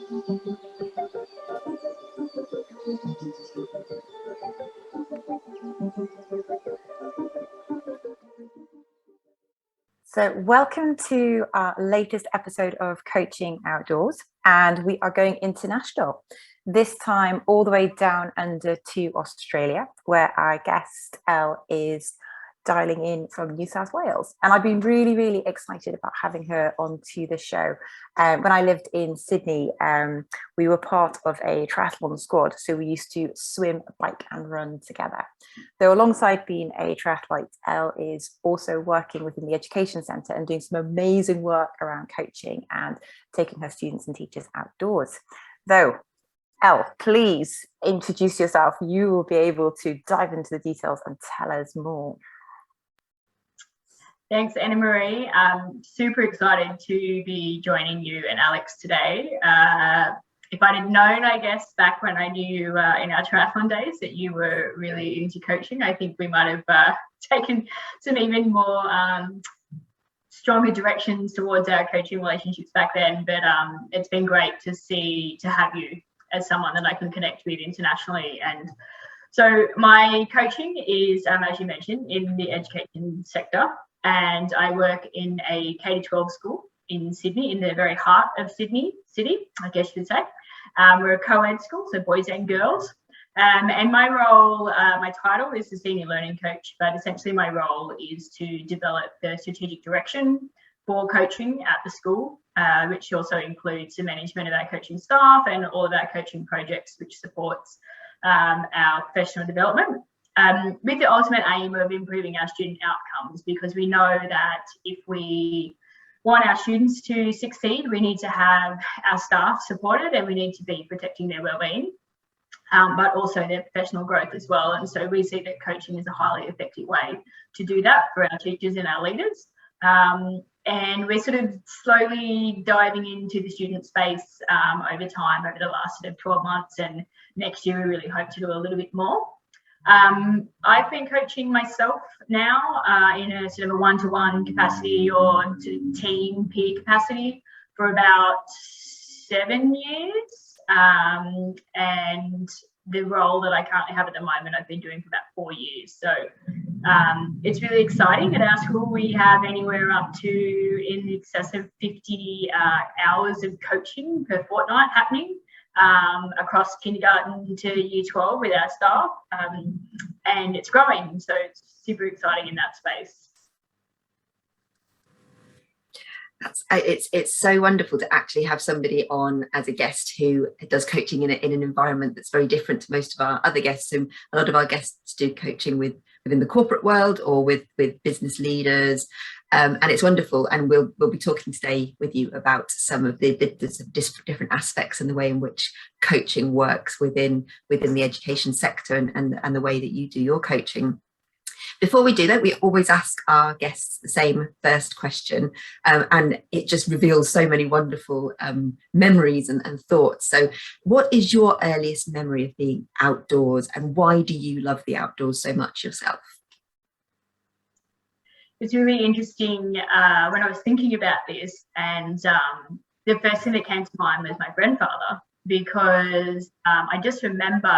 So welcome to our latest episode of Coaching Outdoors, and we are going international, this time all the way down under to Australia, where our guest Elle is dialing in from New South Wales. And I've been really, really excited about having her onto the show. When I lived in Sydney, we were part of a triathlon squad, so we used to swim, bike and run together. Though alongside being a triathlete, Elle is also working within the education centre and doing some amazing work around coaching and taking her students and teachers outdoors. Though, Elle, please introduce yourself. You will be able to dive into the details and tell us more. Thanks, Anna Marie. I'm super excited to be joining you and Alex today. If I'd have known, I guess, back when I knew you in our triathlon days that you were really into coaching, I think we might have taken some even more stronger directions towards our coaching relationships back then. But it's been great to have you as someone that I can connect with internationally. And so my coaching is, as you mentioned, in the education sector. And I work in a K-12 school in Sydney, in the very heart of Sydney City, I guess you could say. We're a co-ed school, so boys and girls. And my role, my title is the senior learning coach, but essentially my role is to develop the strategic direction for coaching at the school, which also includes the management of our coaching staff and all of our coaching projects, which supports our professional development. With the ultimate aim of improving our student outcomes, because we know that if we want our students to succeed, we need to have our staff supported and we need to be protecting their wellbeing, but also their professional growth as well. And so we see that coaching is a highly effective way to do that for our teachers and our leaders. And we're sort of slowly diving into the student space over time, over the last sort of 12 months. And next year, we really hope to do a little bit more. I've been coaching myself now in a sort of a one-to-one capacity or team peer capacity for about 7 years. And the role that I currently have at the moment, I've been doing for about 4 years. So it's really exciting. At our school, we have anywhere up to in excess of 50 hours of coaching per fortnight happening. Across kindergarten to year 12 with our staff, and it's growing, so it's super exciting in that space. It's so wonderful to actually have somebody on as a guest who does coaching in an environment that's very different to most of our other guests. And a lot of our guests do coaching within the corporate world or with business leaders. And it's wonderful, and we'll be talking today with you about some of the different aspects and the way in which coaching works within the education sector and the way that you do your coaching. Before we do that, we always ask our guests the same first question, and it just reveals so many wonderful memories and thoughts. So what is your earliest memory of being outdoors, and why do you love the outdoors so much yourself? It's really interesting when I was thinking about this, and the first thing that came to mind was my grandfather, because I just remember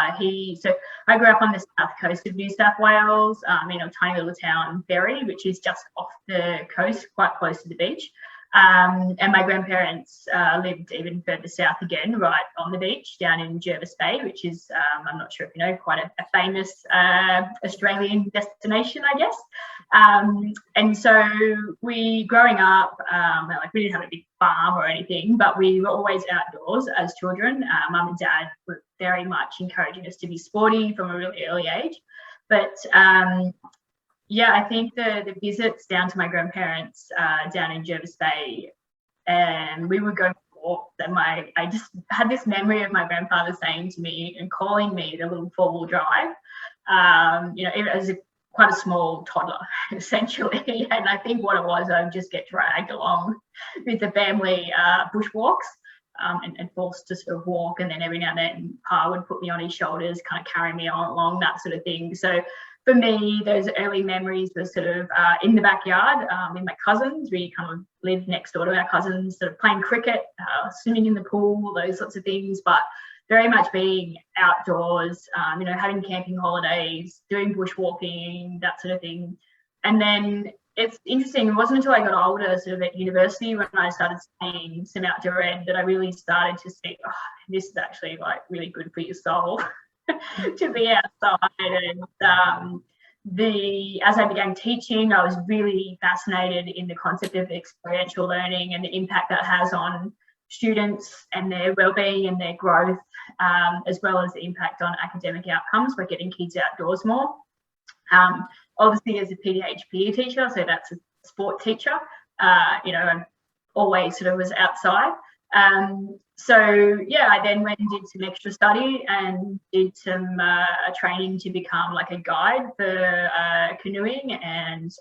so I grew up on the south coast of New South Wales, in a tiny little town, Berry, which is just off the coast, quite close to the beach. And my grandparents lived even further south again, right on the beach down in Jervis Bay, which is, I'm not sure if you know, quite a famous Australian destination, I guess. And so growing up, we didn't have a big farm or anything, but we were always outdoors as children. Mum and Dad were very much encouraging us to be sporty from a really early age. But yeah, I think the visits down to my grandparents down in Jervis Bay, and we would go for walks, and I just had this memory of my grandfather saying to me and calling me the little four-wheel drive, even as quite a small toddler, essentially. And I think what it was, I would just get dragged along with the family bushwalks and forced to sort of walk. And then every now and then, Pa would put me on his shoulders, kind of carry me on along, that sort of thing. So for for me, those early memories were sort of in the backyard with my cousins. We kind of lived next door to our cousins, sort of playing cricket, swimming in the pool, those sorts of things, but very much being outdoors, you know, having camping holidays, doing bushwalking, that sort of thing. And then it's interesting, it wasn't until I got older, sort of at university, when I started studying some outdoor ed, that I really started to see, oh, this is actually like really good for your soul to be outside. And as I began teaching, I was really fascinated in the concept of experiential learning and the impact that has on students and their wellbeing and their growth, as well as the impact on academic outcomes by getting kids outdoors more. Obviously, as a PE teacher, so that's a sport teacher, you know, I always sort of was outside. So yeah, I then went and did some extra study and did some training to become like a guide for canoeing and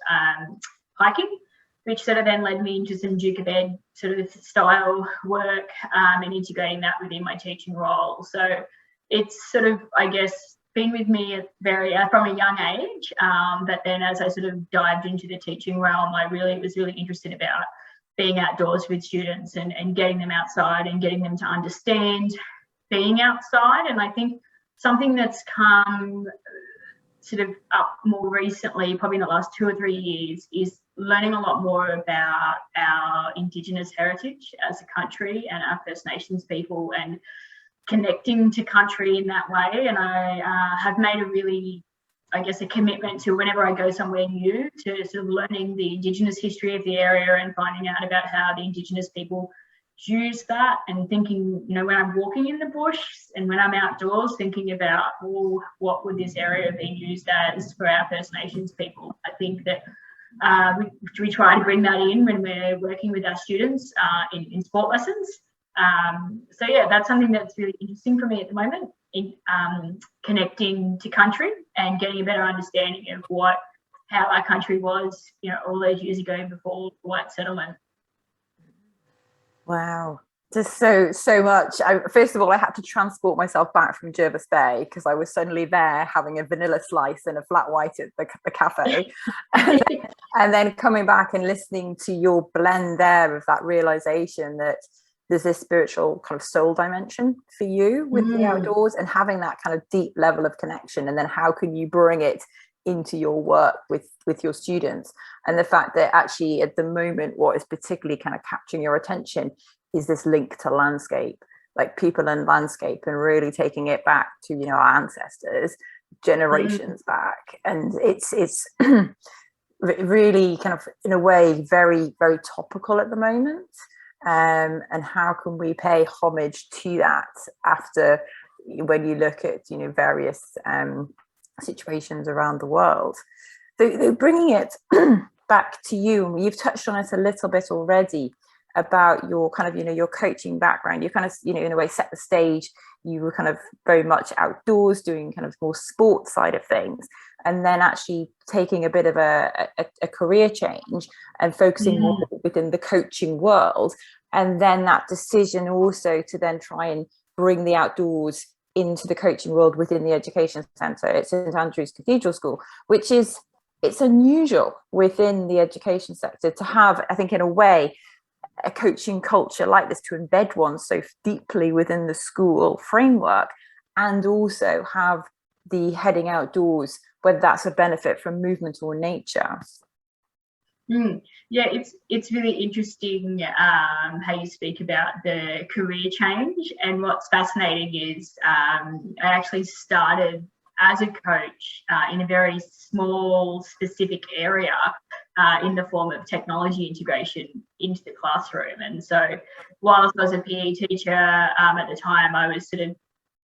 hiking, which sort of then led me into some Duke of Ed sort of style work, and integrating that within my teaching role. So it's sort of, I guess, been with me from a young age, but then as I sort of dived into the teaching realm, I was really interested about being outdoors with students and getting them outside and getting them to understand being outside. And I think something that's come sort of up more recently, probably in the last 2 or 3 years, is learning a lot more about our Indigenous heritage as a country and our First Nations people, and connecting to country in that way. And I have made a really, I guess, a commitment to, whenever I go somewhere new, to sort of learning the Indigenous history of the area and finding out about how the Indigenous people use that, and thinking, you know, when I'm walking in the bush and when I'm outdoors, thinking about, well, what would this area be used as for our First Nations people? I think that we try to bring that in when we're working with our students in sport lessons. So yeah, that's something that's really interesting for me at the moment, in connecting to country and getting a better understanding of how our country was, you know, all those years ago before white settlement. Wow, just so much. First of all, I had to transport myself back from Jervis Bay because I was suddenly there having a vanilla slice and a flat white at the cafe, and then coming back and listening to your blend there of that realization that there's this spiritual kind of soul dimension for you with the outdoors, and having that kind of deep level of connection, and then how can you bring it into your work with your students. And the fact that actually at the moment what is particularly kind of capturing your attention is this link to landscape, like people and landscape, and really taking it back to, you know, our ancestors generations back. And it's really kind of, in a way, very, very topical at the moment. And how can we pay homage to that after, when you look at, you know, various situations around the world. So bringing it back to you, and you've touched on it a little bit already about your kind of, you know, your coaching background. You kind of, you know, in a way set the stage. You were kind of very much outdoors, doing kind of more sport side of things, and then actually taking a bit of a career change and focusing more within the coaching world. And then that decision also to then try and bring the outdoors into the coaching world within the education centre at St Andrew's Cathedral School, which is, it's unusual within the education sector to have, I think, in a way, a coaching culture like this, to embed one so deeply within the school framework, and also have the heading outdoors, whether that's a benefit from movement or nature. Yeah, it's really interesting how you speak about the career change. And what's fascinating is I actually started as a coach in a very small, specific area in the form of technology integration into the classroom. And so whilst I was a PE teacher at the time, I was sort of,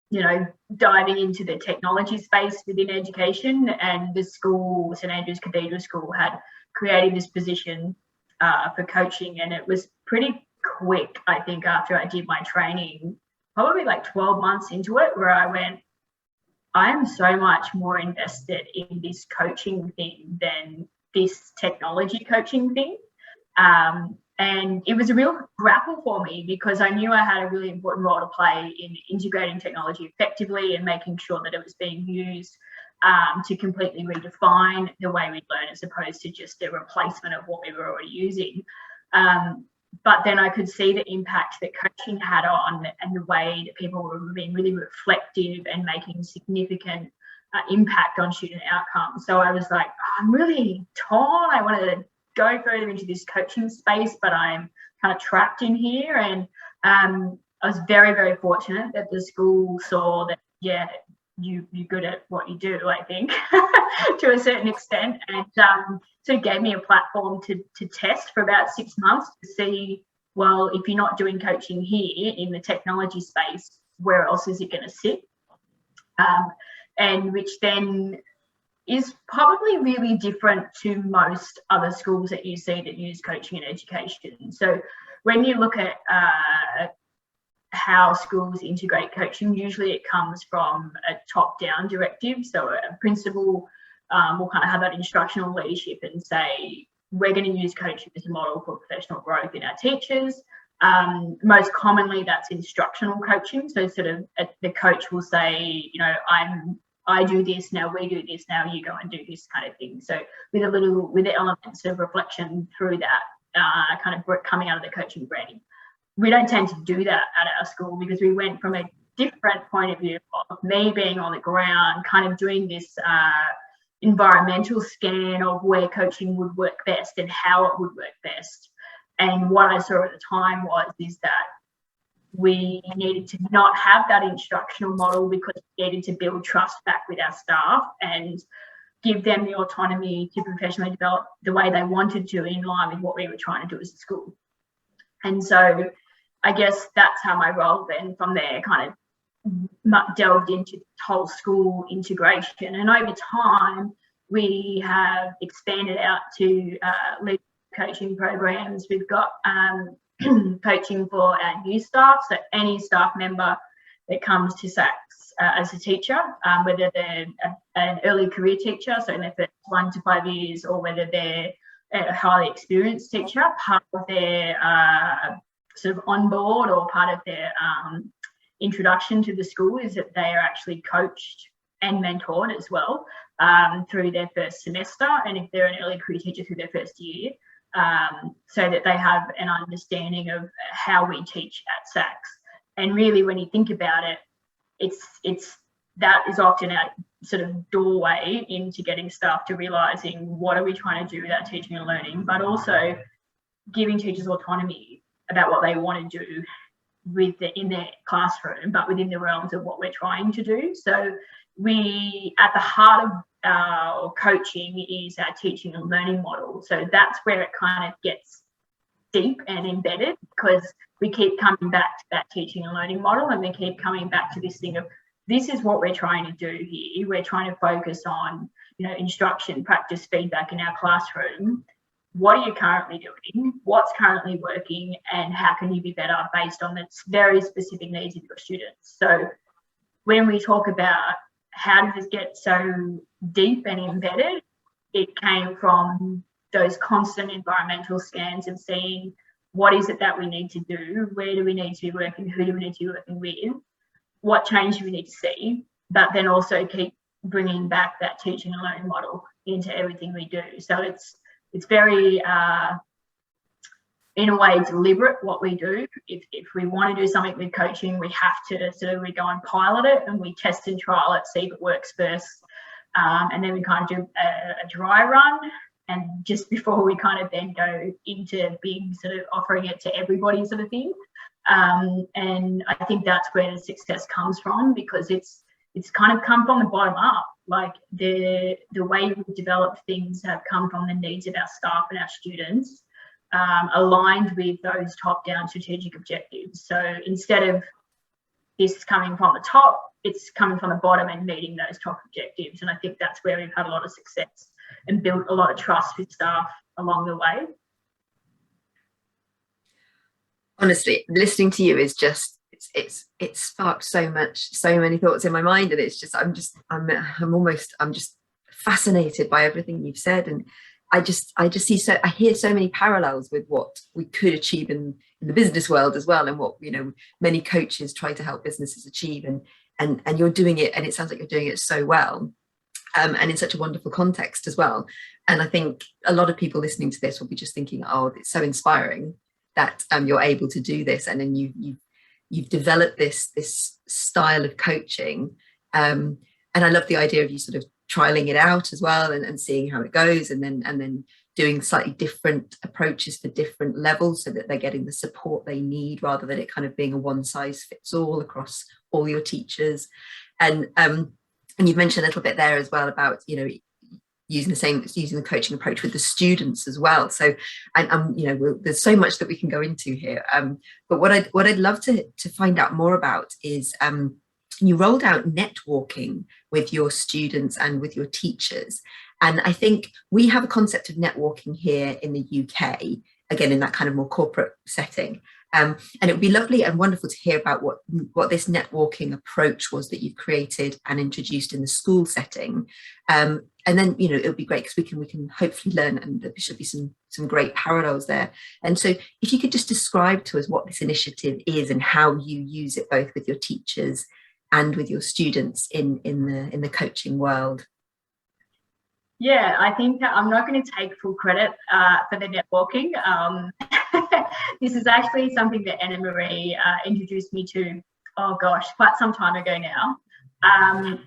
you know, diving into the technology space within education, and the school, St Andrew's Cathedral School, had created this position for coaching. And it was pretty quick, I think, after I did my training, probably like 12 months into it, where I went, I am so much more invested in this coaching thing than this technology coaching thing. And it was a real grapple for me, because I knew I had a really important role to play in integrating technology effectively and making sure that it was being used to completely redefine the way we learn as opposed to just a replacement of what we were already using. But then I could see the impact that coaching had on, and the way that people were being really reflective and making significant impact on student outcomes. So I was like, I'm really torn. I wanted to go further into this coaching space, but I'm kind of trapped in here. And I was very, very fortunate that the school saw that, yeah, you're good at what you do, I think, to a certain extent, and so it gave me a platform to test for about 6 months to see, well, if you're not doing coaching here in the technology space, where else is it going to sit? And which then is probably really different to most other schools that you see that use coaching in education. So when you look at how schools integrate coaching, usually it comes from a top-down directive. So a principal will kind of have that instructional leadership and say, we're going to use coaching as a model for professional growth in our teachers. Most commonly, that's instructional coaching. So sort of the coach will say, you know, I do this, now we do this, now you go and do this kind of thing. So with the elements of reflection through that kind of coming out of the coaching branding. We don't tend to do that at our school because we went from a different point of view of me being on the ground, kind of doing this environmental scan of where coaching would work best and how it would work best. And what I saw at the time is that we needed to not have that instructional model because we needed to build trust back with our staff and give them the autonomy to professionally develop the way they wanted to in line with what we were trying to do as a school. And so I guess that's how my role then from there kind of delved into whole school integration. And over time, we have expanded out to lead coaching programs. We've got coaching for our new staff, so any staff member that comes to SACS as a teacher, whether they're an early career teacher, so in their first 1 to 5 years, or whether they're a highly experienced teacher, part of their sort of on board or part of their introduction to the school is that they are actually coached and mentored as well through their first semester, and if they're an early career teacher through their first year, so that they have an understanding of how we teach at SACS. And really, when you think about it, it's that is often our sort of doorway into getting staff to realising what are we trying to do with our teaching and learning, but also giving teachers autonomy about what they want to do in their classroom, but within the realms of what we're trying to do. So we, at the heart of our coaching is our teaching and learning model. So that's where it kind of gets deep and embedded, because we keep coming back to that teaching and learning model, and we keep coming back to this thing of, this is what we're trying to do here. We're trying to focus on, you know, instruction, practice, feedback in our classroom. What are you currently doing? What's currently working? And how can you be better based on the very specific needs of your students? So when we talk about how did this get so deep and embedded, it came from those constant environmental scans of seeing what is it that we need to do, where do we need to be working, who do we need to be working with, what change do we need to see, but then also keep bringing back that teaching and learning model into everything we do. So it's very, in a way, deliberate what we do. If we want to do something with coaching, we have to we go and pilot it and we test and trial it, see if it works first. And then we kind of do a dry run. And just before we kind of then go into being sort of offering it to everybody sort of thing. And I think that's where the success comes from, because it's kind of come from the bottom up. Like the way we've developed things have come from the needs of our staff and our students, aligned with those top-down strategic objectives. So instead of this coming from the top, it's coming from the bottom and meeting those top objectives. And I think that's where we've had a lot of success and built a lot of trust with staff along the way. Honestly, listening to you is just, it sparked so many thoughts in my mind, and it's just I'm just fascinated by everything you've said, and I hear so many parallels with what we could achieve in the business world as well, and what, you know, many coaches try to help businesses achieve, and you're doing it, and it sounds like you're doing it so well. and in such a wonderful context as well. And I think a lot of people listening to this will be just thinking, oh, it's so inspiring that you're able to do this, and then you've developed this style of coaching. And I love the idea of you sort of trialing it out as well, and seeing how it goes, and then doing slightly different approaches for different levels so that they're getting the support they need, rather than it kind of being a one size fits all across all your teachers. And you've mentioned a little bit there as well about, you know, using the coaching approach with the students as well. So, and you know, there's so much that we can go into here. But what I'd love to find out more about is you rolled out netwalking with your students and with your teachers. And I think we have a concept of netwalking here in the UK, again, in that kind of more corporate setting. And it would be lovely and wonderful to hear about what this netwalking approach was that you've created and introduced in the school setting. And then, you know, it would be great because we can hopefully learn, and there should be some great parallels there. And so if you could just describe to us what this initiative is and how you use it both with your teachers and with your students in the coaching world. Yeah, I think I'm not going to take full credit for the netwalking. This is actually something that Anna Marie introduced me to, oh gosh, quite some time ago now.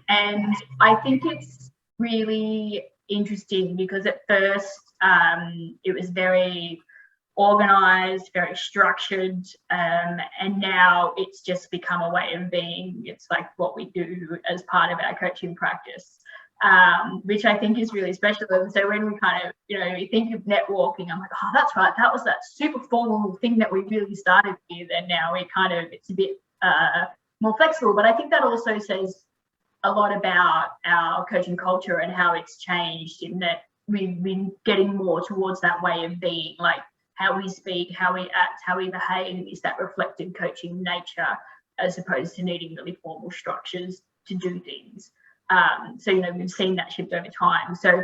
And I think it's really interesting because at first it was very organised, very structured, and now it's just become a way of being. It's like what we do as part of our coaching practice. Which I think is really special. And so when we kind of, you know, you think of netwalking, I'm like, oh, that's right, that was that super formal thing that we really started with, and now we kind of, it's a bit more flexible. But I think that also says a lot about our coaching culture and how it's changed, in that we've been getting more towards that way of being, like how we speak, how we act, how we behave is that reflected coaching nature, as opposed to needing really formal structures to do things. So, you know, we've seen that shift over time. So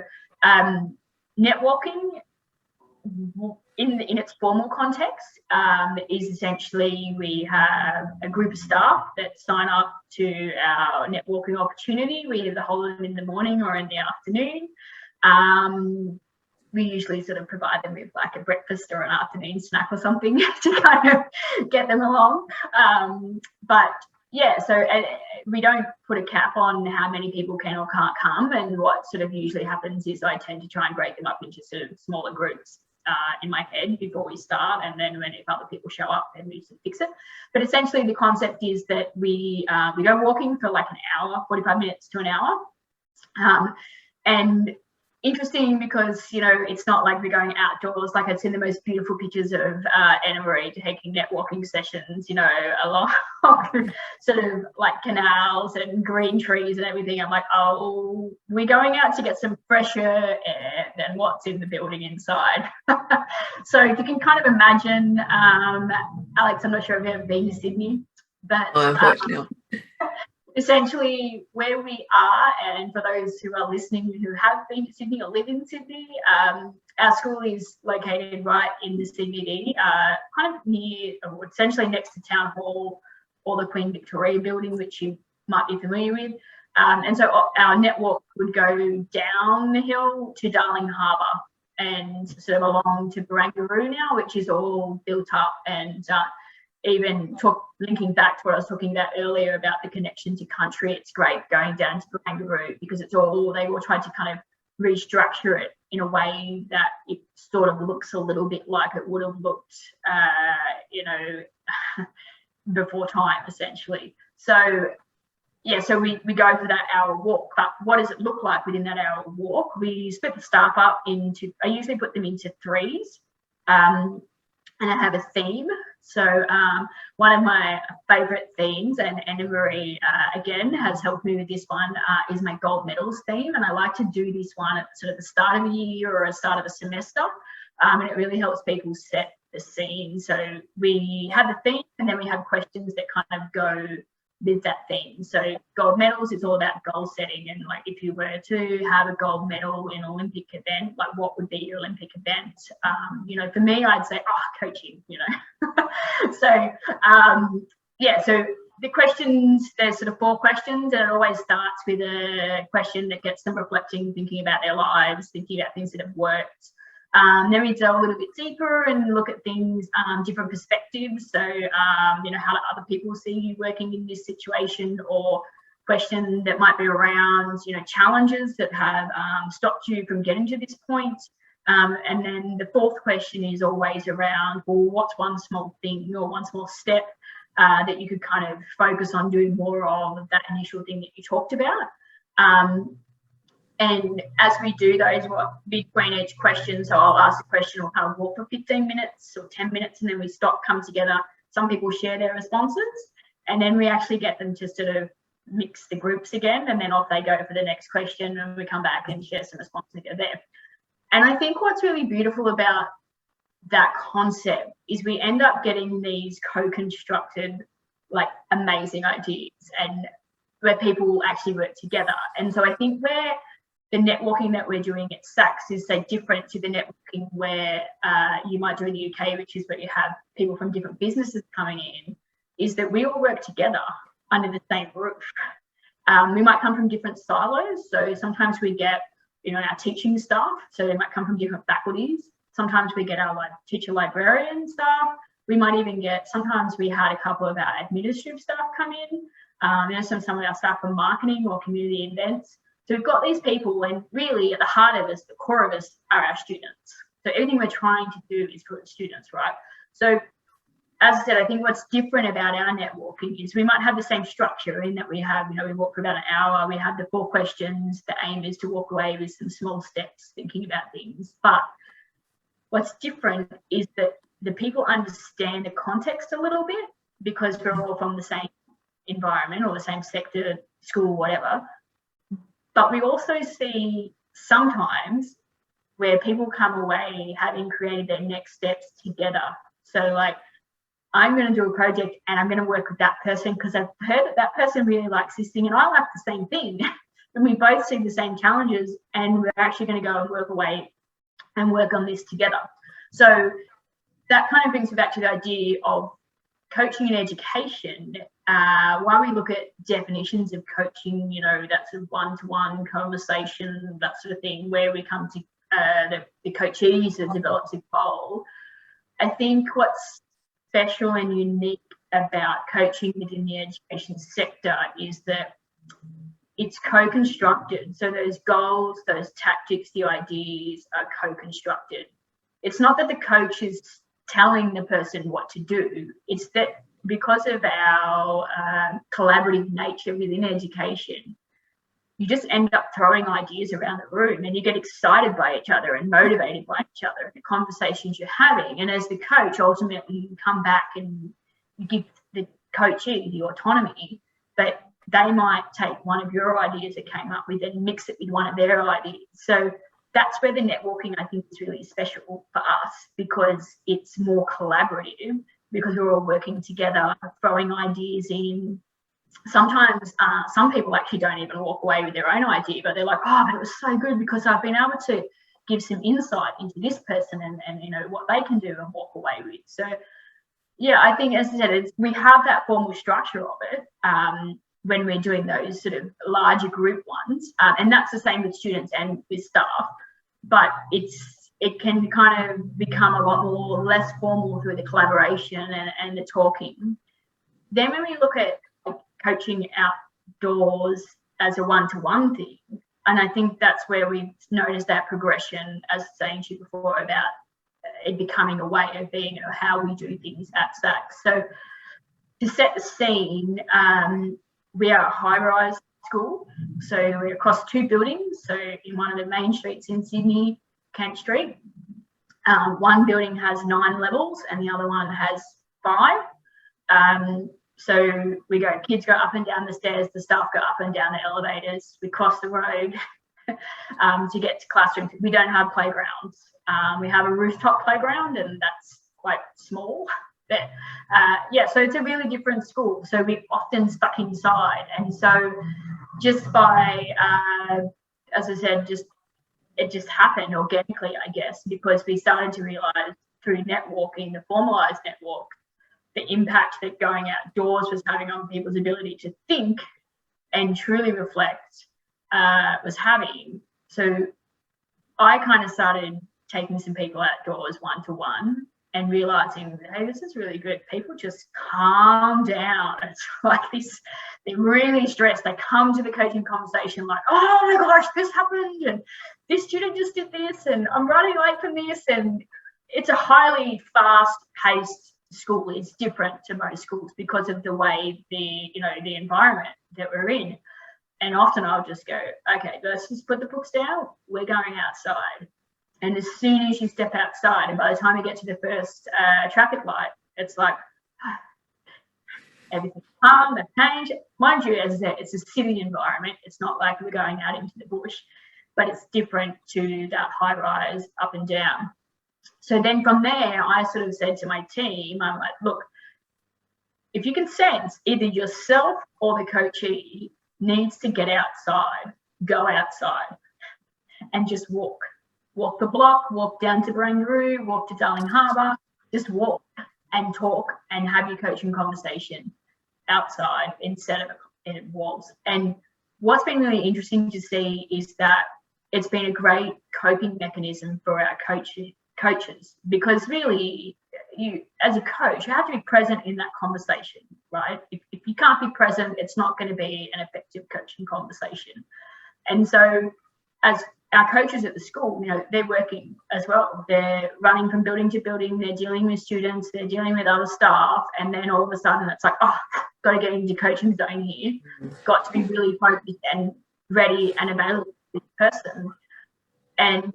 netwalking in its formal context is essentially we have a group of staff that sign up to our netwalking opportunity. We either hold them in the morning or in the afternoon. We usually sort of provide them with like a breakfast or an afternoon snack or something to kind of get them along. But yeah, so we don't put a cap on how many people can or can't come, and what sort of usually happens is I tend to try and break them up into sort of smaller groups in my head before we start, and then when if other people show up, then we just fix it. But essentially the concept is that we go walking for like an hour, 45 minutes to an hour, and interesting because, you know, it's not like we're going outdoors. Like I've seen the most beautiful pictures of Anna Marie taking netwalking sessions, you know, along sort of like canals and green trees and everything. I'm like, oh, we're going out to get some fresher air than what's in the building inside. So if you can kind of imagine, Alex, I'm not sure if you've ever been to Sydney, but unfortunately. Essentially where we are, and for those who are listening who have been to Sydney or live in Sydney, our school is located right in the CBD, kind of near, or essentially next to Town Hall or the Queen Victoria building, which you might be familiar with. And so our netwalk would go down the hill to Darling Harbour and sort of along to Barangaroo now, which is all built up, and even linking back to what I was talking about earlier about the connection to country, it's great going down to Barangaroo because they all tried to kind of restructure it in a way that it sort of looks a little bit like it would have looked, you know, before time, essentially. So, yeah, so we go for that hour walk, but what does it look like within that hour walk? We split the staff up into, I usually put them into threes, and I have a theme. So one of my favourite themes, and Anna Marie, again, has helped me with this one, is my gold medals theme. And I like to do this one at sort of the start of the year or the start of a semester. And it really helps people set the scene. So we have the theme, and then we have questions that kind of go with that theme. So gold medals is all about goal setting, and like if you were to have a gold medal in an Olympic event, like what would be your Olympic event? You know, for me, I'd say, coaching, you know. So yeah, so the questions, there's sort of 4 questions, and it always starts with a question that gets them reflecting, thinking about their lives, thinking about things that have worked. Then we delve a little bit deeper and look at things, different perspectives. So, how do other people see you working in this situation, or question that might be around, challenges that have stopped you from getting to this point. And then the 4th question is always around, well, what's one small thing or one small step that you could kind of focus on doing more of that initial thing that you talked about. And as we do those, between each question, so I'll ask a question, we'll kind of walk for 15 minutes or 10 minutes, and then we stop, come together. Some people share their responses, and then we actually get them to sort of mix the groups again, and then off they go for the next question, and we come back and share some responses there. And I think what's really beautiful about that concept is we end up getting these co-constructed, like, amazing ideas, and where people actually work together. And so I think where the networking that we're doing at SACS is so different to the networking where you might do in the UK, which is where you have people from different businesses coming in, is that we all work together under the same roof. We might come from different silos. So sometimes we get, our teaching staff, so they might come from different faculties. Sometimes we get our teacher librarian staff. We might even get, sometimes we had a couple of our administrative staff come in. Some of our staff from marketing or community events. So we've got these people, and really at the heart of us, the core of us, are our students. So everything we're trying to do is for the students, right? So as I said, I think what's different about our networking is we might have the same structure in that we have, we walk for about an hour, we have the 4 questions. The aim is to walk away with some small steps, thinking about things. But what's different is that the people understand the context a little bit, because we're all from the same environment or the same sector, school, whatever. But we also see sometimes where people come away having created their next steps together. So, like, I'm going to do a project and I'm going to work with that person because I've heard that person really likes this thing and I like the same thing. And we both see the same challenges, and we're actually going to go and work away and work on this together. So that kind of brings me back to the idea of coaching and education. While we look at definitions of coaching, that sort of one-to-one conversation, that sort of thing, where we come to the coachees that develops a goal. I think what's special and unique about coaching within the education sector is that it's co-constructed. So those goals, those tactics, the ideas are co-constructed. It's not that the coach is telling the person what to do. It's that because of our collaborative nature within education, you just end up throwing ideas around the room and you get excited by each other and motivated by each other, the conversations you're having. And as the coach, ultimately you come back and you give the coachee the autonomy, but they might take one of your ideas that came up with and mix it with one of their ideas. So that's where the networking, I think, is really special for us, because it's more collaborative, because we're all working together, throwing ideas in. Sometimes some people actually don't even walk away with their own idea, but they're like, oh, but it was so good because I've been able to give some insight into this person and what they can do and walk away with. So yeah, I think, as I said, we have that formal structure of it when we're doing those sort of larger group ones, and that's the same with students and with staff, but it can kind of become a lot more less formal through the collaboration and the talking. Then when we look at coaching outdoors as a one-to-one thing, and I think that's where we've noticed that progression, as I was saying to you before, about it becoming a way of being, how we do things at SACS. So to set the scene, we are a high-rise school, so we're across 2 buildings. So in one of the main streets in Sydney, Kent Street, one building has 9 levels and the other one has 5. So kids go up and down the stairs, the staff go up and down the elevators, we cross the road to get to classrooms. We don't have playgrounds. We have a rooftop playground, and that's quite small. But so it's a really different school. So we're often stuck inside. And so just by, as I said, it just happened organically, I guess, because we started to realise through networking, the formalised network, the impact that going outdoors was having on people's ability to think and truly reflect was having. So I kind of started taking some people outdoors one-to-one and realizing, hey, this is really good. People just calm down. It's like this, they're really stressed. They come to the coaching conversation like, oh my gosh, this happened, and this student just did this, and I'm running late from this. And it's a highly fast-paced school. It's different to most schools because of the way the environment that we're in. And often I'll just go, okay, let's just put the books down. We're going outside. And as soon as you step outside, and by the time you get to the first traffic light, it's like everything's calm, they've changed. Mind you, as I said, it's a city environment. It's not like we're going out into the bush, but it's different to that high rise up and down. So then from there, I sort of said to my team, I'm like, look, if you can sense either yourself or the coachee needs to get outside, go outside and just walk. Walk the block, walk down to Barangaroo, walk to Darling Harbour, just walk and talk and have your coaching conversation outside instead of in walls. And what's been really interesting to see is that it's been a great coping mechanism for our coaches, because really, you as a coach, you have to be present in that conversation, right? If you can't be present, it's not going to be an effective coaching conversation. And so as our coaches at the school, they're working as well. They're running from building to building. They're dealing with students. They're dealing with other staff. And then all of a sudden it's like, oh, got to get into coaching zone here. Got to be really focused and ready and available for this person. And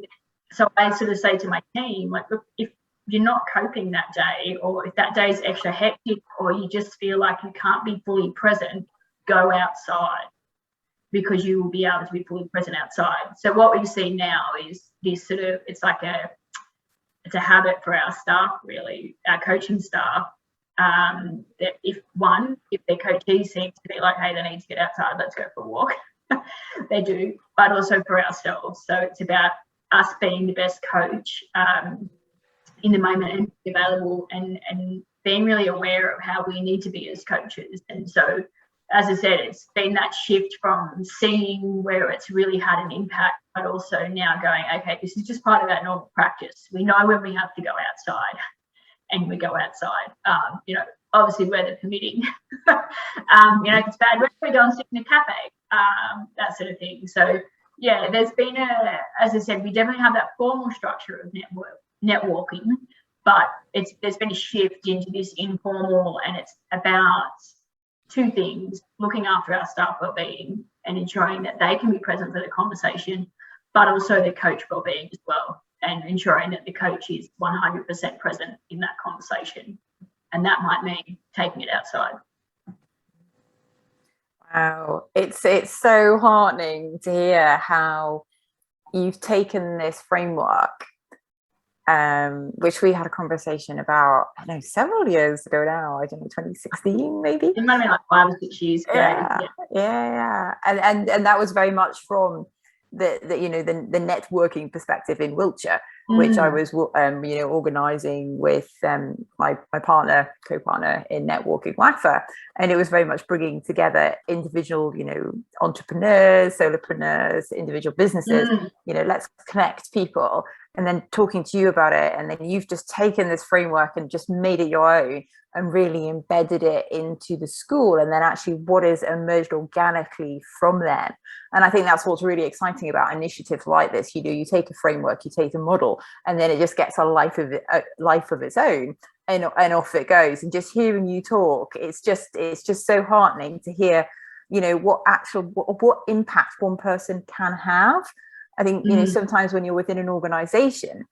so I sort of say to my team, like, look, if you're not coping that day, or if that day is extra hectic, or you just feel like you can't be fully present, go outside, because you will be able to be fully present outside. So what we see now is this sort of, it's a habit for our staff, really, our coaching staff, that if their coachee seems to be like, hey, they need to get outside, let's go for a walk. They do, but also for ourselves. So it's about us being the best coach in the moment and available and being really aware of how we need to be as coaches. And so, as I said, it's been that shift from seeing where it's really had an impact, but also now going, okay, this is just part of our normal practice. We know when we have to go outside, and we go outside. Obviously weather permitting. If it's bad weather, we go and sit in a cafe, that sort of thing. So yeah, there's been as I said, we definitely have that formal structure of netwalking, but there's been a shift into this informal, and it's about two things: looking after our staff wellbeing and ensuring that they can be present for the conversation, but also the coach wellbeing as well, and ensuring that the coach is 100% present in that conversation. And that might mean taking it outside. Wow, it's so heartening to hear how you've taken this framework, which we had a conversation about, I know, several years ago now, I don't know, 2016 maybe? It might have been like 5 or 6 years ago. Yeah. And that was very much from the networking perspective in Wiltshire, which I was organising with my co-partner in Netwalking WAFA, and it was very much bringing together individual entrepreneurs, solopreneurs, individual businesses. Let's connect people, and then talking to you about it, and then you've just taken this framework and just made it your own and really embedded it into the school, and then actually what is emerged organically from them. And I think that's what's really exciting about initiatives like this. You take a framework, you take a model, and then it just gets a life of its own, and off it goes. And just hearing you talk, it's just so heartening to hear what impact one person can have. I think sometimes when you're within an organization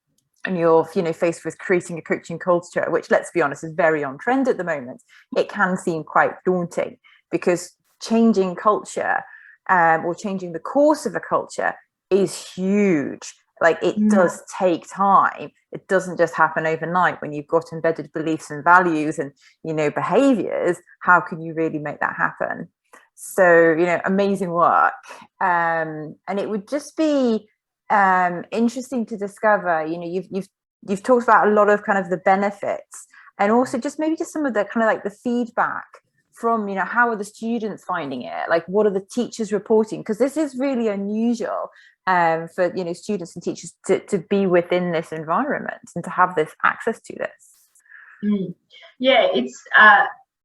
and you're faced with creating a coaching culture, which, let's be honest, is very on trend at the moment, it can seem quite daunting, because changing culture or changing the course of a culture is huge. Like, it does take time. It doesn't just happen overnight. When you've got embedded beliefs and values and behaviors, how can you really make that happen? So amazing work, and it would just be interesting to discover. You've talked about a lot of kind of the benefits and also just maybe just some of the kind of like the feedback from, you know, how are the students finding it? Like, what are the teachers reporting? Because this is really unusual for, you know, students and teachers to be within this environment and to have this access to this. Yeah,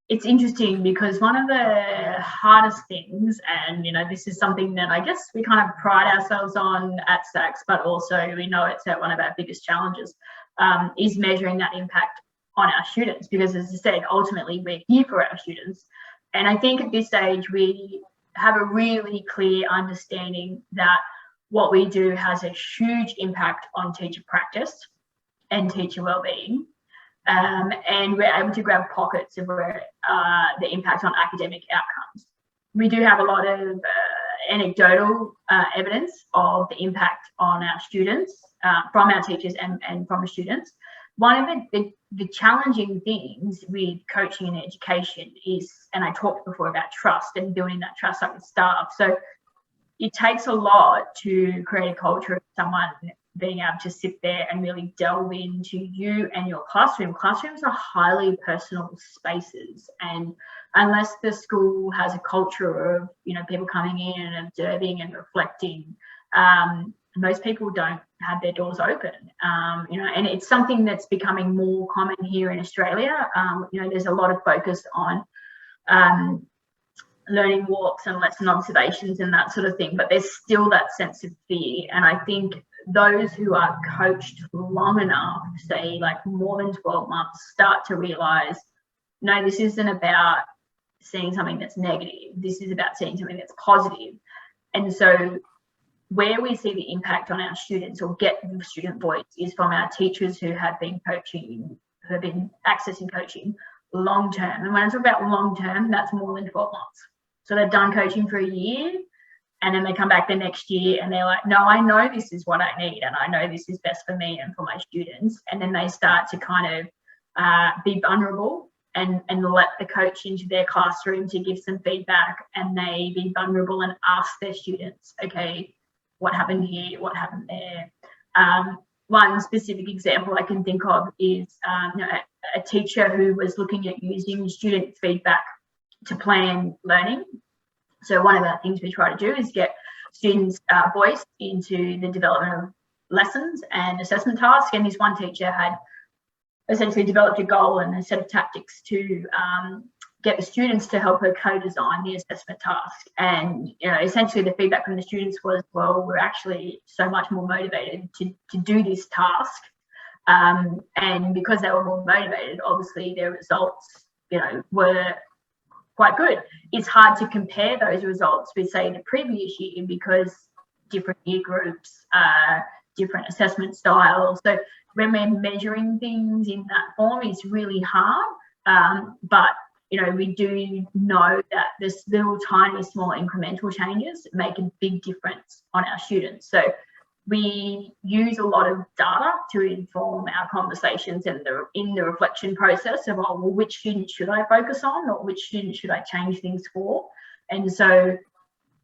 it's interesting because one of the hardest things, and you know, this is something that I guess we kind of pride ourselves on at SACS, but also we know it's one of our biggest challenges, is measuring that impact on our students, because as I said, ultimately we're here for our students. And I think at this stage we have a really clear understanding that what we do has a huge impact on teacher practice and teacher wellbeing. And we're able to grab pockets of where the impact on academic outcomes. We do have a lot of anecdotal evidence of the impact on our students from our teachers and from the students. One of the challenging things with coaching and education is, and I talked before about trust and building that trust up with staff. So it takes a lot to create a culture of someone being able to sit there and really delve into you and your classroom. Classrooms are highly personal spaces, and unless the school has a culture of, you know, people coming in and observing and reflecting, most people don't have their doors open, you know, and it's something that's becoming more common here in Australia. You know, there's a lot of focus on learning walks and lesson observations and that sort of thing, but there's still that sense of fear. And I think those who are coached long enough, say like more than 12 months, start to realize, no, this isn't about seeing something that's negative. This is about seeing something that's positive. And so where we see the impact on our students or get the student voice is from our teachers who have been coaching, who have been accessing coaching long term. And when I talk about long term, that's more than 12 months. So they've done coaching for a year, and then they come back the next year and they're like, no, I know this is what I need, and I know this is best for me and for my students. And then they start to kind of be vulnerable and let the coach into their classroom to give some feedback, and they be vulnerable and ask their students, okay, what happened here, what happened there. One specific example I can think of is you know, a teacher who was looking at using student feedback to plan learning. So one of the things we try to do is get students' voice into the development of lessons and assessment tasks. And this one teacher had essentially developed a goal and a set of tactics to get the students to help her co-design the assessment task. And you know, essentially the feedback from the students was, well, we're actually so much more motivated to do this task. And because they were more motivated, obviously their results, you know, were quite good. It's hard to compare those results with, say, the previous year, because different year groups, different assessment styles. So when we're measuring things in that form, it's really hard. But you know, we do know that this little tiny small incremental changes make a big difference on our students. So we use a lot of data to inform our conversations and in the reflection process of, oh, well, which students should I focus on, or which students should I change things for? And so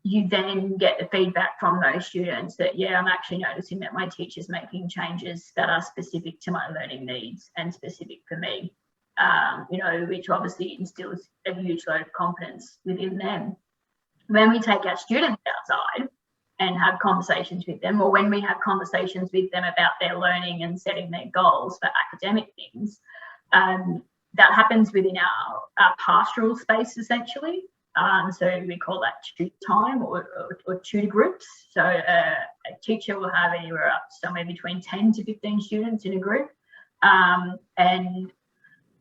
you then get the feedback from those students that, yeah, I'm actually noticing that my teacher's making changes that are specific to my learning needs and specific for me. You know, which obviously instills a huge load of confidence within them. When we take our students outside and have conversations with them, or when we have conversations with them about their learning and setting their goals for academic things, that happens within our pastoral space, essentially. So we call that tutor time or tutor groups. So a teacher will have anywhere up somewhere between 10 to 15 students in a group. And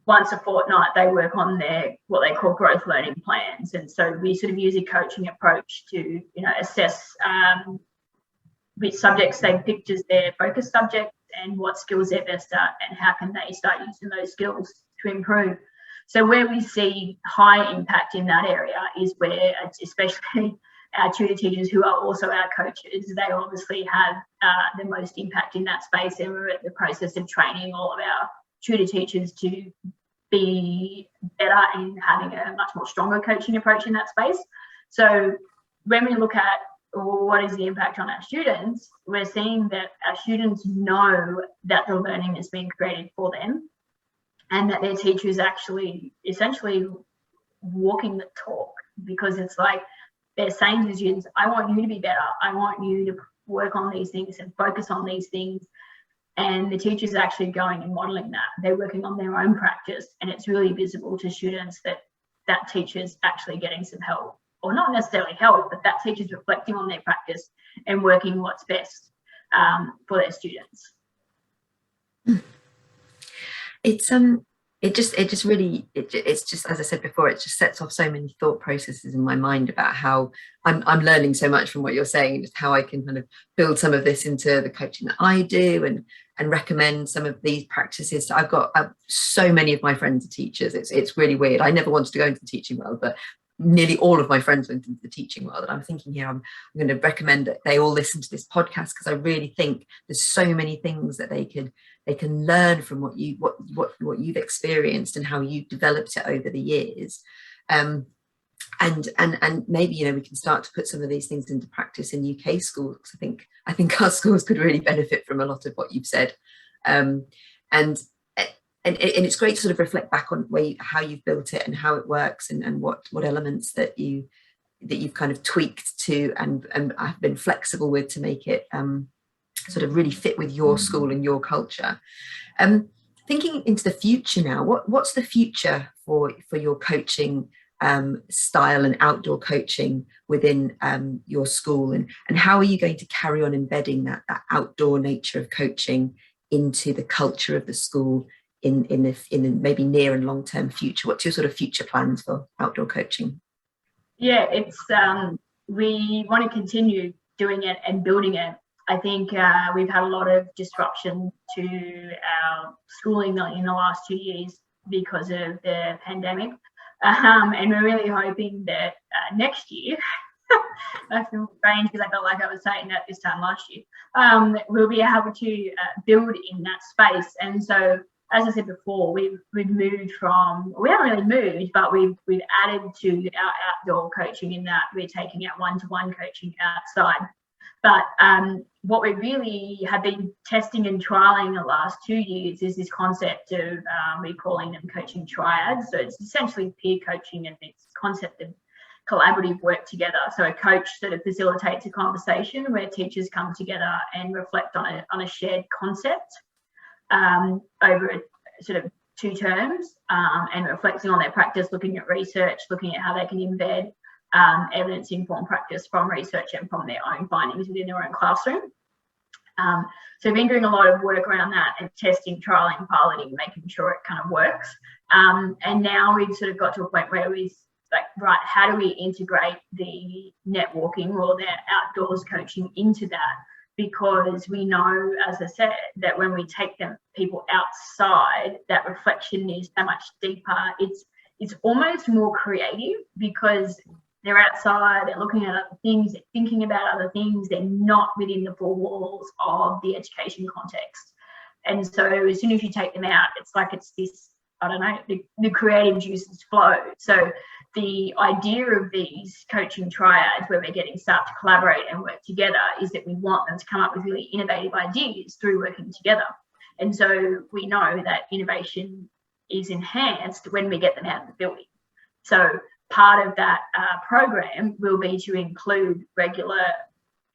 once a fortnight, they work on their what they call growth learning plans. And so we sort of use a coaching approach to, you know, assess which subjects they picked as their focus subjects and what skills they're best at and how can they start using those skills to improve. So where we see high impact in that area is where, especially our tutor teachers who are also our coaches, they obviously have the most impact in that space. And we're at the process of training all of our tutor teachers to be better in having a much more stronger coaching approach in that space. So when we look at what is the impact on our students, we're seeing that our students know that the learning is being created for them. and that their teacher is actually essentially walking the talk, because it's like they're saying to the students, I want you to be better. I want you to work on these things and focus on these things. And the teacher's actually going and modeling that. They're working on their own practice, and it's really visible to students that that teacher's actually getting some help, or not necessarily help, but that teacher's reflecting on their practice and working what's best for their students. It's just, as I said before, it just sets off so many thought processes in my mind about how I'm learning so much from what you're saying, just how I can kind of build some of this into the coaching that I do and recommend some of these practices. I've got so many of my friends are teachers. It's really weird. I never wanted to go into the teaching world, but nearly all of my friends went into the teaching world. And I'm thinking here, I'm going to recommend that they all listen to this podcast, because I really think there's so many things that they can learn from what you've experienced and how you've developed it over the years. And maybe, we can start to put some of these things into practice in UK schools. I think our schools could really benefit from a lot of what you've said. And it's great to sort of reflect back on how you've built it and how it works, and what elements that you've kind of tweaked to and have been flexible with to make it sort of really fit with your school and your culture. Thinking into the future now, what's the future for your coaching style and outdoor coaching within your school, and how are you going to carry on embedding that outdoor nature of coaching into the culture of the school in the maybe near and long-term future? What's your sort of future plans for outdoor coaching? Yeah, it's we want to continue doing it and building it. I think we've had a lot of disruption to our schooling in the last 2 years because of the pandemic, and we're really hoping that next year, I feel strange because I felt like I was saying that this time last year, we'll be able to build in that space. And so, as I said before, we've moved from, we haven't really moved, but we've added to our outdoor coaching in that we're taking out one-to-one coaching outside. But what we really have been testing and trialing the last 2 years is this concept of, we're calling them coaching triads. So it's essentially peer coaching, and it's concept of collaborative work together. So a coach sort of facilitates a conversation where teachers come together and reflect on a shared concept over sort of 2 terms, and reflecting on their practice, looking at research, looking at how they can embed evidence-informed practice from research and from their own findings within their own classroom. So we've been doing a lot of work around that and testing, trialing, piloting, making sure it kind of works. And now we've sort of got to a point where we like, right, how do we integrate the netwalking or the outdoors coaching into that? Because we know, as I said, that when we take people outside, that reflection is so much deeper. It's almost more creative because they're outside, they're looking at other things, they're thinking about other things, they're not within the 4 walls of the education context. And so as soon as you take them out, it's like it's this, I don't know, the creative juices flow. So the idea of these coaching triads where we're getting staff to collaborate and work together is that we want them to come up with really innovative ideas through working together. And so we know that innovation is enhanced when we get them out of the building. So part of that program will be to include regular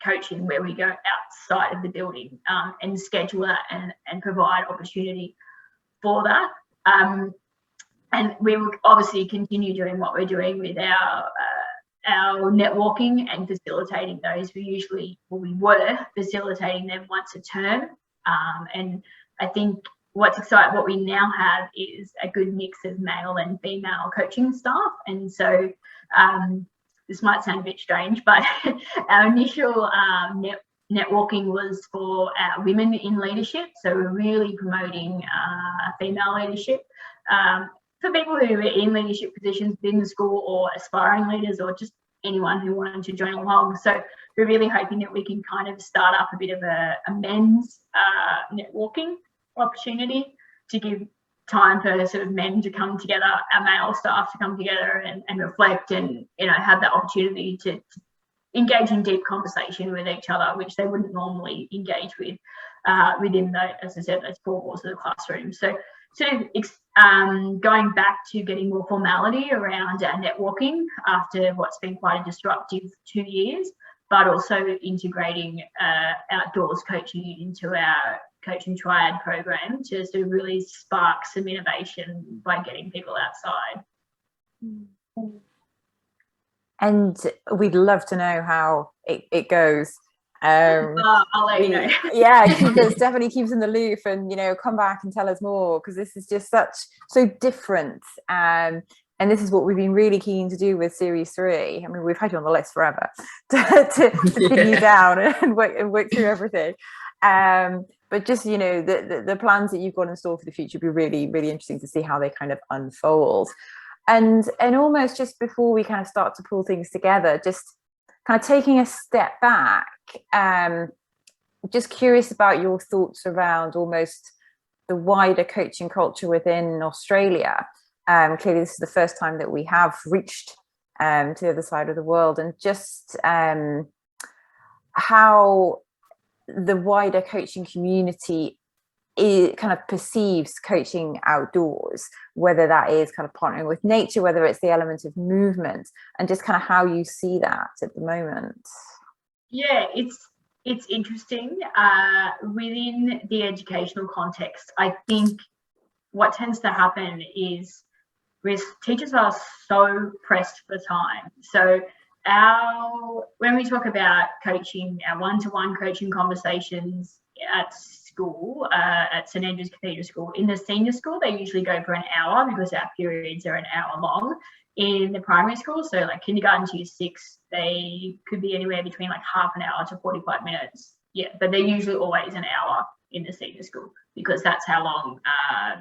coaching where we go outside of the building and schedule that and provide opportunity for that. And we will obviously continue doing what we're doing with our netwalking and facilitating those. We were facilitating them once a term. And I think what's exciting, what we now have is a good mix of male and female coaching staff. And so this might sound a bit strange, but our initial netwalking was for women in leadership. So we're really promoting female leadership for people who are in leadership positions within the school or aspiring leaders or just anyone who wanted to join along. So we're really hoping that we can kind of start up a bit of a men's netwalking opportunity to give time for sort of men to come together, our male staff to come together and reflect and, have that opportunity to engage in deep conversation with each other, which they wouldn't normally engage with within as I said, those 4 walls of the classroom. So sort of going back to getting more formality around netwalking after what's been quite a disruptive 2 years, but also integrating outdoors coaching into our coaching triad program to really spark some innovation by getting people outside. And we'd love to know how it goes. I'll let you know. Yeah, definitely keep us in the loop, and come back and tell us more, because this is just so different. And this is what we've been really keen to do with series 3. I mean, we've had you on the list forever to pin you down and work through everything. But just the plans that you've got in store for the future would be really, really interesting to see how they kind of unfold. And almost just before we kind of start to pull things together, just kind of taking a step back, just curious about your thoughts around almost the wider coaching culture within Australia. Clearly, this is the first time that we have reached to the other side of the world, and just how the wider coaching community kind of perceives coaching outdoors, whether that is kind of partnering with nature, whether it's the element of movement, and just kind of how you see that at the moment. Yeah, it's interesting. Within the educational context, I think what tends to happen is teachers are so pressed for time. So when we talk about coaching, our one-to-one coaching conversations at school, at St Andrew's Cathedral School, in the senior school, they usually go for an hour because our periods are an hour long. In the primary school, so like kindergarten to year 6, they could be anywhere between like half an hour to 45 minutes. Yeah, but they're usually always an hour in the senior school because that's how long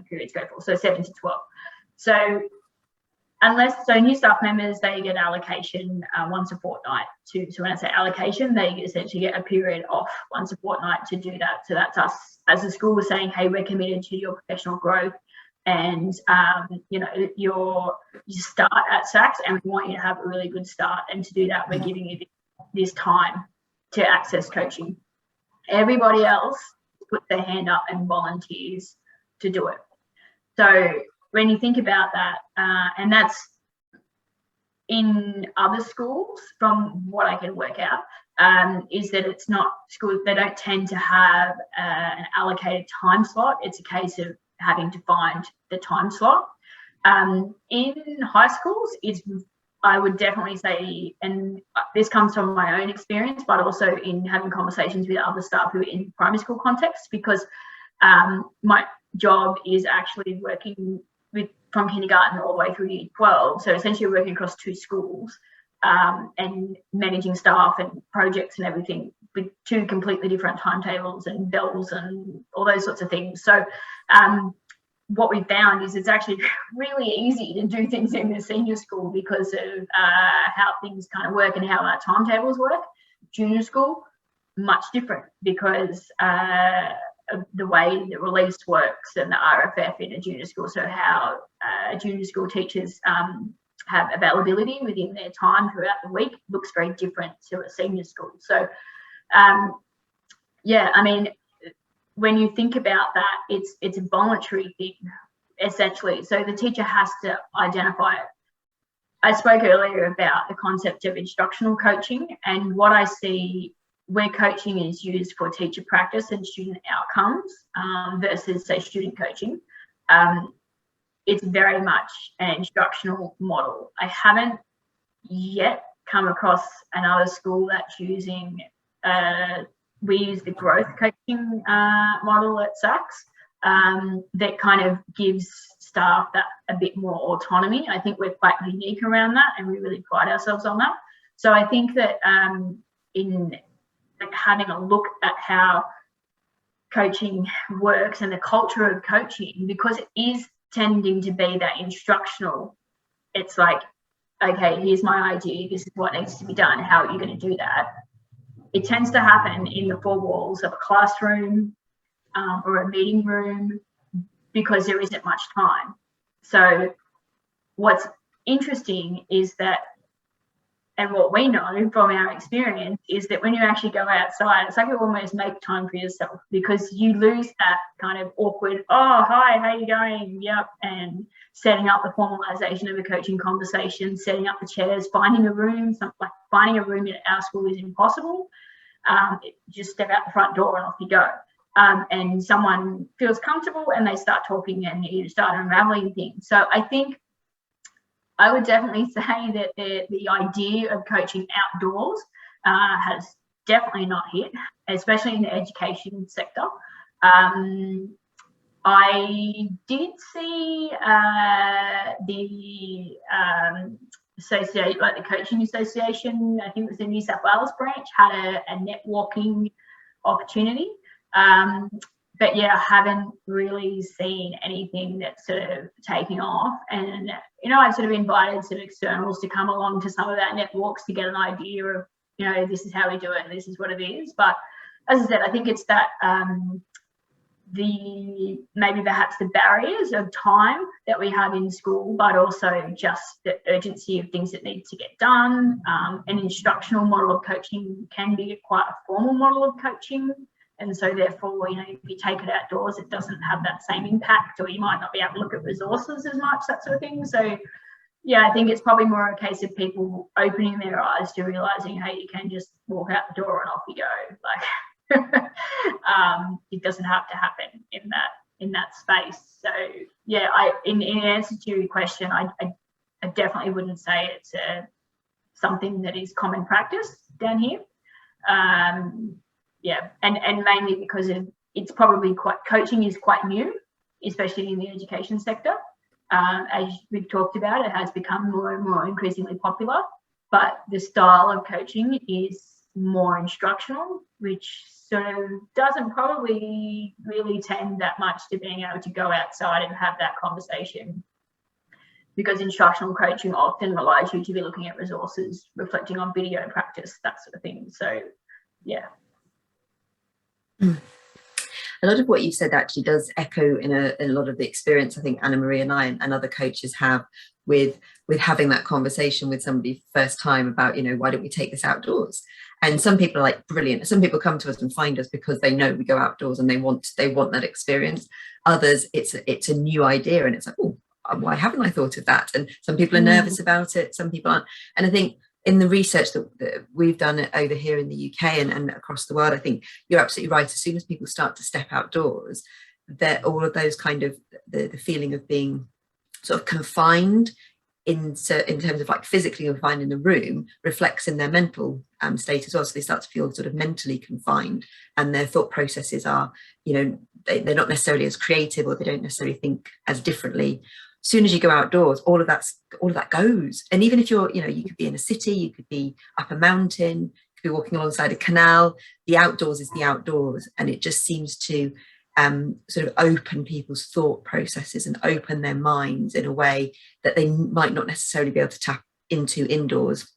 periods go for. So 7 to 12. So new staff members, they get allocation once a fortnight. So when I say allocation, they essentially get a period off once a fortnight to do that. So that's us as a school was saying, hey, we're committed to your professional growth, and you start at SACS, and we want you to have a really good start. And to do that, we're giving you this time to access coaching. Everybody else puts their hand up and volunteers to do it. So when you think about that, and that's in other schools, from what I can work out, is that it's not schools, they don't tend to have an allocated time slot. It's a case of having to find the time slot. In high schools, I would definitely say, and this comes from my own experience, but also in having conversations with other staff who are in primary school context, because my job is actually working from kindergarten all the way through year 12. So essentially working across 2 schools and managing staff and projects and everything with 2 completely different timetables and bells and all those sorts of things. So what we found is it's actually really easy to do things in the senior school because of how things kind of work and how our timetables work. Junior school, much different because of the way the release works and the RFF in a junior school. So how junior school teachers have availability within their time throughout the week looks very different to a senior school. So I mean, when you think about that, it's a voluntary thing, essentially. So the teacher has to identify it. I spoke earlier about the concept of instructional coaching, and what I see where coaching is used for teacher practice and student outcomes versus, say, student coaching, it's very much an instructional model. I haven't yet come across another school that's using we use the growth coaching model at SACS that kind of gives staff that a bit more autonomy. I think we're quite unique around that, and we really pride ourselves on that. So I think that in having a look at how coaching works and the culture of coaching, because it is tending to be that instructional, it's like, okay, here's my idea, this is what needs to be done, how are you going to do that? It tends to happen in the 4 walls of a classroom or a meeting room because there isn't much time. So what's interesting is that And what we know from our experience is that when you actually go outside, it's like you almost make time for yourself, because you lose that kind of awkward, oh, hi, how you going? Yep. And setting up the formalization of a coaching conversation, setting up the chairs, finding a room. Like finding a room at our school is impossible. Just step out the front door and off you go. And someone feels comfortable and they start talking and you start unraveling things. So I think I would definitely say that the idea of coaching outdoors has definitely not hit, especially in the education sector. I did see the the Coaching Association, I think it was the New South Wales branch, had a netwalking opportunity. But yeah, I haven't really seen anything that's sort of taking off. And, you know, I've sort of invited some externals to come along to some of that netwalks to get an idea of, you know, this is how we do it, this is what it is. But as I said, I think it's that maybe perhaps the barriers of time that we have in school, but also just the urgency of things that need to get done. An instructional model of coaching can be quite a formal model of coaching. And so therefore, you know, if you take it outdoors, it doesn't have that same impact, or you might not be able to look at resources as much, that sort of thing. So yeah, I think it's probably more a case of people opening their eyes to realizing, hey, you can just walk out the door and off you go. Like it doesn't have to happen in that space. So yeah, in answer to your question, I definitely wouldn't say it's something that is common practice down here. Yeah, and mainly because it's probably coaching is quite new, especially in the education sector. As we've talked about, it has become more and more increasingly popular, but the style of coaching is more instructional, which sort of doesn't probably really tend that much to being able to go outside and have that conversation, because instructional coaching often relies you to be looking at resources, reflecting on video practice, that sort of thing. So yeah. A lot of what you've said actually does echo in a lot of the experience I think Anna Marie and I and other coaches have with having that conversation with somebody first time about, you know, why don't we take this outdoors? And some people are like, brilliant. Some people come to us and find us because they know we go outdoors and they want that experience. Others, it's a new idea and it's like, oh, why haven't I thought of that? And some people are nervous about it, some people aren't. And I think in the research that we've done over here in the UK and across the world, I think you're absolutely right. As soon as people start to step outdoors, that all of those kind of the feeling of being sort of confined in terms of like physically confined in a room reflects in their mental state as well. So they start to feel sort of mentally confined, and their thought processes are, you know, they're not necessarily as creative, or they don't necessarily think as differently. As soon as you go outdoors, all of that goes. And even if you're, you know, you could be in a city, you could be up a mountain, you could be walking alongside a canal. The outdoors is the outdoors, and it just seems to sort of open people's thought processes and open their minds in a way that they might not necessarily be able to tap into indoors.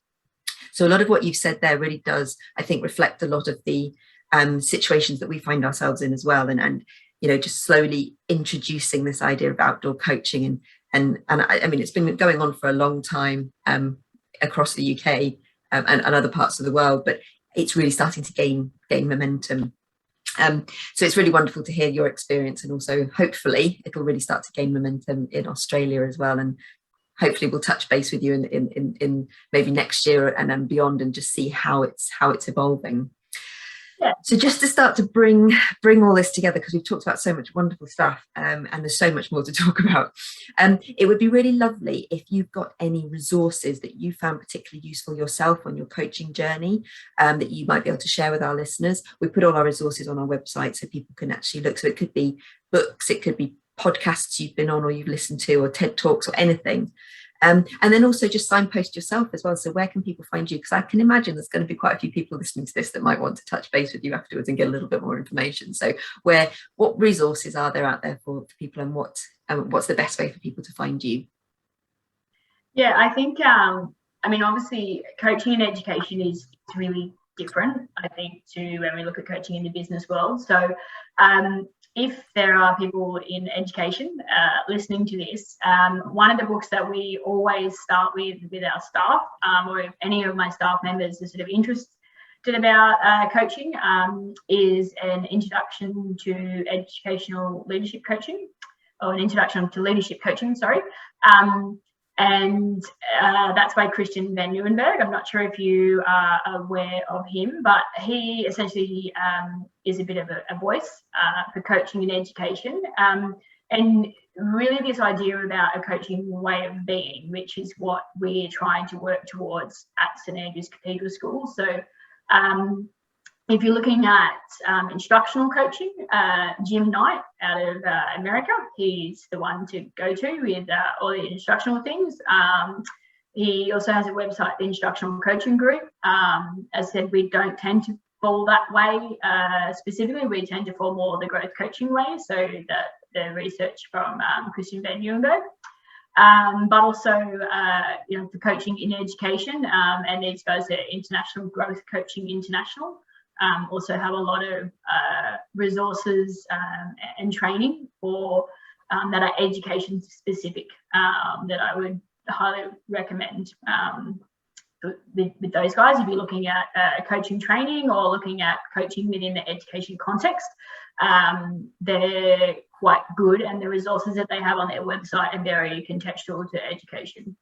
So a lot of what you've said there really does, I think, reflect a lot of the situations that we find ourselves in as well, and you know, just slowly introducing this idea of outdoor coaching, and I mean, it's been going on for a long time across the UK and other parts of the world, but it's really starting to gain momentum. So it's really wonderful to hear your experience, and also hopefully it'll really start to gain momentum in Australia as well. And hopefully we'll touch base with you in maybe next year and then beyond, and just see how it's evolving. Yeah. So just to start to bring all this together, because we've talked about so much wonderful stuff, and there's so much more to talk about, it would be really lovely if you've got any resources that you found particularly useful yourself on your coaching journey, that you might be able to share with our listeners. We put all our resources on our website so people can actually look. So it could be books, it could be podcasts you've been on or you've listened to, or TED Talks, or anything. And then also just signpost yourself as well. So where can people find you? Because I can imagine there's going to be quite a few people listening to this that might want to touch base with you afterwards and get a little bit more information. So what resources are there out there for people, and what's the best way for people to find you? Yeah, I think, I mean, obviously coaching and education is really different, I think, to when we look at coaching in the business world. So if there are people in education listening to this, one of the books that we always start with our staff, or if any of my staff members are sort of interested about coaching, is an introduction to educational leadership coaching, or an introduction to leadership coaching, sorry. And that's by Christian van Nieuwenberg. I'm not sure if you are aware of him, but he essentially is a bit of a voice for coaching and education. And really this idea about a coaching way of being, which is what we're trying to work towards at St Andrew's Cathedral School. So if you're looking at instructional coaching, Jim Knight out of America, he's the one to go to with all the instructional things. He also has a website, the Instructional Coaching Group. As I said, we don't tend to fall that way specifically. We tend to fall more the growth coaching way, so the research from Christian van Nieuwenberg. But also, for coaching in education, and these guys are International Growth Coaching International. Also have a lot of resources and training for that are education specific that I would highly recommend with those guys if you're looking at coaching training or looking at coaching within the education context. They're quite good, and the resources that they have on their website are very contextual to education.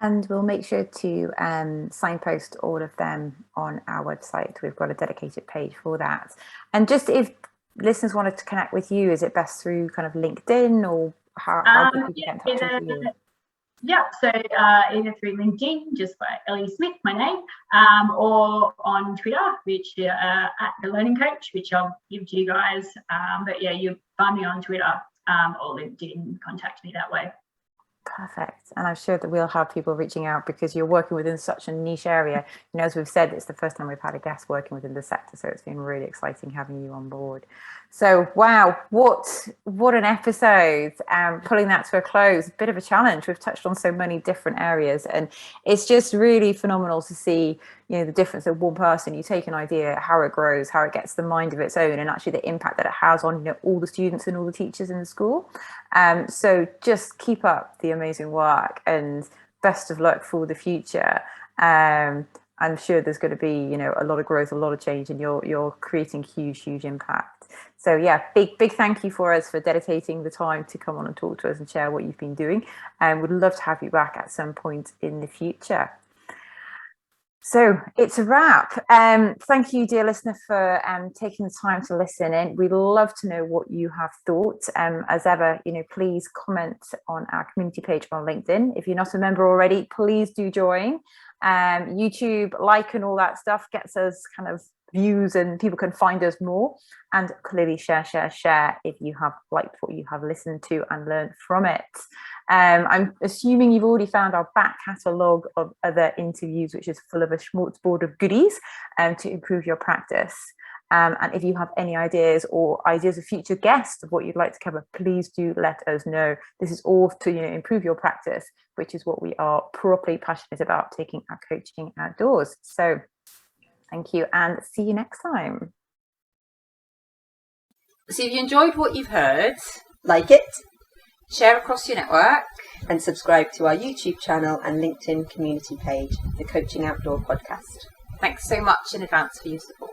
And we'll make sure to signpost all of them on our website. We've got a dedicated page for that. And just if listeners wanted to connect with you, is it best through kind of LinkedIn, or how do people get in touch with you? Yeah, so either through LinkedIn, just by Elle Smith, my name, or on Twitter, which at The Learning Coach, which I'll give to you guys. But yeah, you find me on Twitter or LinkedIn, contact me that way. Perfect. And I'm sure that we'll have people reaching out because you're working within such a niche area. You know, as we've said, it's the first time we've had a guest working within the sector, so it's been really exciting having you on board. So wow, what an episode. Pulling that to a close, a bit of a challenge. We've touched on so many different areas, and it's just really phenomenal to see, you know, the difference of one person. You take an idea, how it grows, how it gets the mind of its own, and actually the impact that it has on, you know, all the students and all the teachers in the school. So just keep up the amazing work, and best of luck for the future. I'm sure there's going to be, you know, a lot of growth, a lot of change, and you're creating huge impact. So yeah, big thank you for dedicating the time to come on and talk to us and share what you've been doing, and would love to have you back at some point in the future. So it's a wrap. Thank you, dear listener, for taking the time to listen in. We'd love to know what you have thought. As ever, you know, please comment on our community page on LinkedIn. If you're not a member already, please do join. YouTube, like, and all that stuff gets us kind of views, and people can find us more. And clearly share if you have liked what you have listened to and learned from it. I'm assuming you've already found our back catalogue of other interviews, which is full of a smorgasbord of goodies to improve your practice. And if you have any ideas or ideas of future guests of what you'd like to cover, please do let us know. This is all to, you know, improve your practice, which is what we are properly passionate about, taking our coaching outdoors. So thank you, and see you next time. So if you enjoyed what you've heard, like it, share across your network, and subscribe to our YouTube channel and LinkedIn community page, the Coaching Outdoor Podcast. Thanks so much in advance for your support.